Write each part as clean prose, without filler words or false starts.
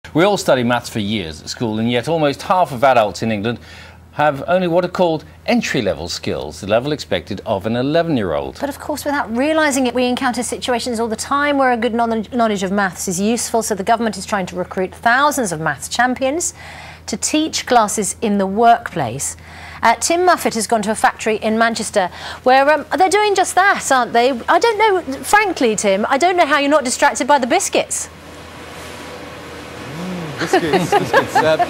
We all study maths for years at school, and yet almost half of adults in England have only what are called entry-level skills, the level expected of an 11-year-old. But of course, without realising it, we encounter situations all the time where a good knowledge of maths is useful, so the government is trying to recruit thousands of maths champions to teach classes in the workplace. Tim Muffet has gone to a factory in Manchester where they're doing just that, aren't they? I don't know, frankly, Tim, I don't know how you're not distracted by the biscuits. Biscuits.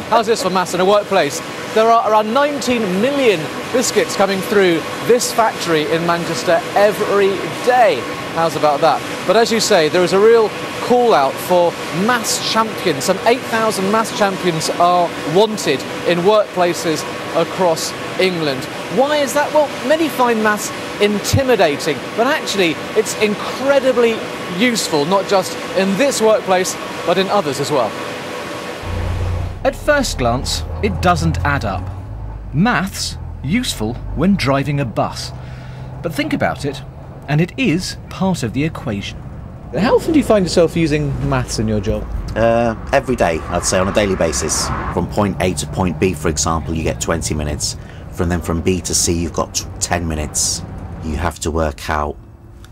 How's this for maths in a workplace? There are around 19 million biscuits coming through this factory in Manchester every day. How's about that? But as you say, there is a real call out for maths champions. Some 8,000 maths champions are wanted in workplaces across England. Why is that? Well, many find maths intimidating, but actually it's incredibly useful, not just in this workplace, but in others as well. At first glance, it doesn't add up. Maths, useful when driving a bus. But think about it, and it is part of the equation. How often do you find yourself using maths in your job? Every day, I'd say, on a daily basis. From point A to point B, for example, you get 20 minutes. From B to C, you've got 10 minutes. You have to work out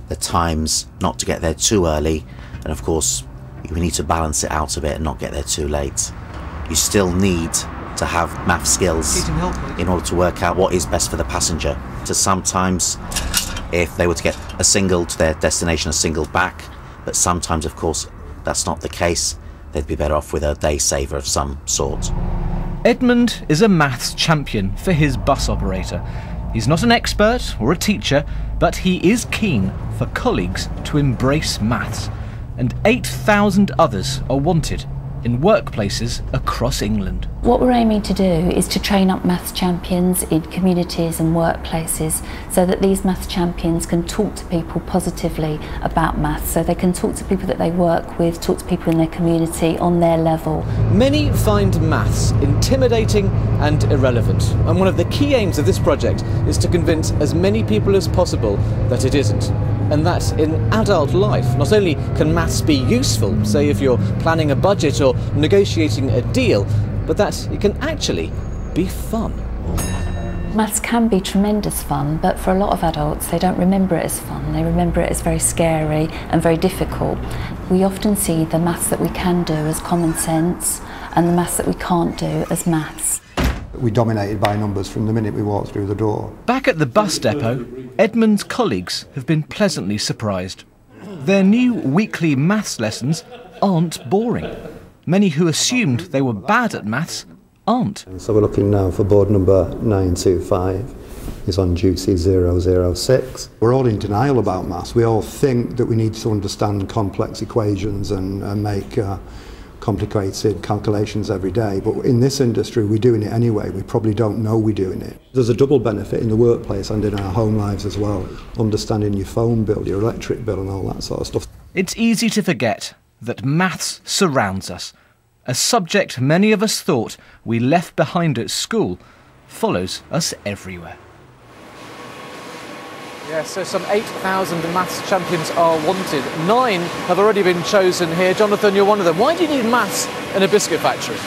the times not to get there too early, and of course, you need to balance it out a bit and not get there too late. You still need to have math skills in order to work out what is best for the passenger. So sometimes, if they were to get a single to their destination, a single back, but sometimes, of course, that's not the case. They'd be better off with a day saver of some sort. Edmund is a maths champion for his bus operator. He's not an expert or a teacher, but he is keen for colleagues to embrace maths. And 8,000 others are wanted in workplaces across England. What we're aiming to do is to train up maths champions in communities and workplaces so that these maths champions can talk to people positively about maths, so they can talk to people that they work with, talk to people in their community on their level. Many find maths intimidating and irrelevant, and one of the key aims of this project is to convince as many people as possible that it isn't. And that in adult life, not only can maths be useful, say if you're planning a budget or negotiating a deal, but that it can actually be fun. Maths can be tremendous fun, but for a lot of adults, they don't remember it as fun. They remember it as very scary and very difficult. We often see the maths that we can do as common sense and the maths that we can't do as maths. We're dominated by numbers from the minute we walk through the door. Back at the bus depot, Edmund's colleagues have been pleasantly surprised. Their new weekly maths lessons aren't boring. Many who assumed they were bad at maths aren't. So we're looking now for board number 925. He's on duty 006. We're all in denial about maths. We all think that we need to understand complex equations and make complicated calculations every day, but in this industry we're doing it anyway. We probably don't know we're doing it. There's a double benefit in the workplace and in our home lives as well, understanding your phone bill, your electric bill and all that sort of stuff. It's easy to forget that maths surrounds us. A subject many of us thought we left behind at school follows us everywhere. Yes, so some 8,000 maths champions are wanted. 9 have already been chosen here. Jonathan, you're one of them. Why do you need maths in a biscuit factory?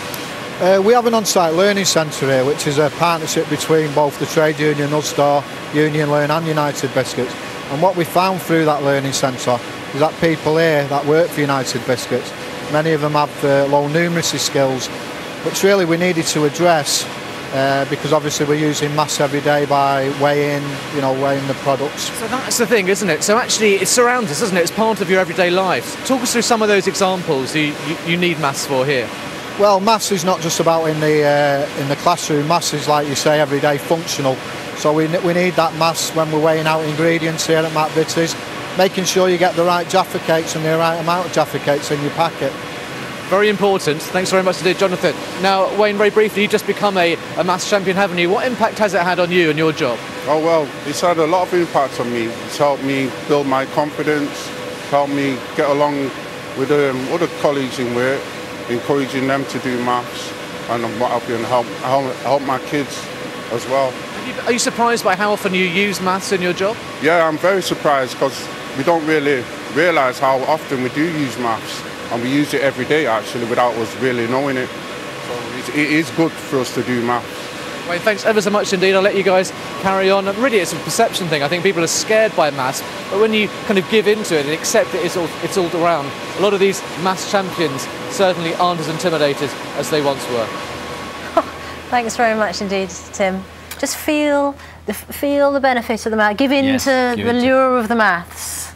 We have an on-site learning centre here, which is a partnership between both the trade union, Ulster, Union Learn and United Biscuits. And what we found through that learning centre is that people here that work for United Biscuits, many of them have low numeracy skills, which really we needed to address. Because obviously we're using maths every day by weighing the products. So that's the thing, isn't it? So actually it surrounds us, doesn't it? It's part of your everyday lives. Talk us through some of those examples you need maths for here. Well, maths is not just about in the classroom. Maths is, like you say, everyday functional. So we need that maths when we're weighing out ingredients here at Matt Bitty's, making sure you get the right Jaffa cakes and the right amount of Jaffa cakes in your packet. Very important. Thanks very much indeed, Jonathan. Now, Wayne, very briefly, you've just become a maths champion, haven't you? What impact has it had on you and your job? Oh, well, it's had a lot of impact on me. It's helped me build my confidence, helped me get along with other colleagues in work, encouraging them to do maths, and what have you, and help my kids as well. Are you surprised by how often you use maths in your job? Yeah, I'm very surprised because we don't really realise how often we do use maths. and we use it every day actually without us really knowing it. So it is good for us to do maths. Wayne, thanks ever so much indeed. I'll let you guys carry on. Really, it's a perception thing. I think people are scared by maths, but when you kind of give into it and accept it, it's all around. A lot of these maths champions certainly aren't as intimidated as they once were. Thanks very much indeed, Tim. Just feel the benefit of the maths. Give in to the lure of the maths.